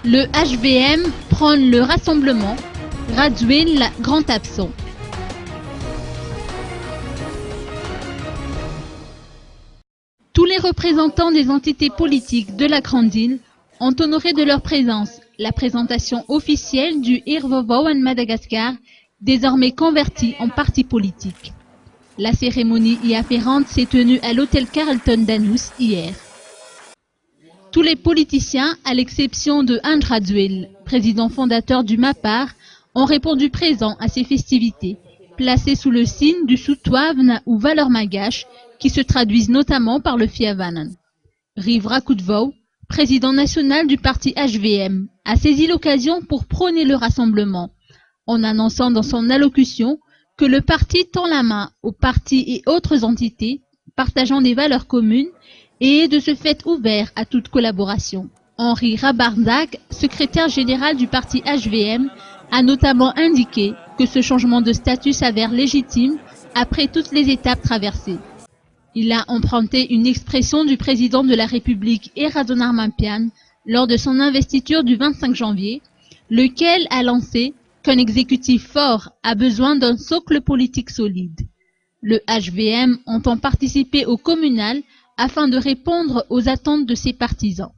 Le HVM prône le rassemblement, Radziwiłł grand absent. Tous les représentants des entités politiques de la Grande Île ont honoré de leur présence la présentation officielle du Irvowo en Madagascar, désormais converti en parti politique. La cérémonie y afférente s'est tenue à l'hôtel Carlton d'Anous hier. Tous les politiciens, à l'exception de André Radziwiłł, président fondateur du MAPAR, ont répondu présents à ces festivités, placées sous le signe du Soutouavn ou valeurs magaches, qui se traduisent notamment par le Fiavanan. Riv Rakudvo, président national du parti HVM, a saisi l'occasion pour prôner le rassemblement, en annonçant dans son allocution que le parti tend la main aux partis et autres entités partageant des valeurs communes et est de ce fait ouvert à toute collaboration. Henri Rabardzak, secrétaire général du parti HVM, a notamment indiqué que ce changement de statut s'avère légitime après toutes les étapes traversées. Il a emprunté une expression du président de la République Erazonar Mampian lors de son investiture du 25 janvier, lequel a lancé qu'un exécutif fort a besoin d'un socle politique solide. Le HVM entend participer au communal afin de répondre aux attentes de ses partisans.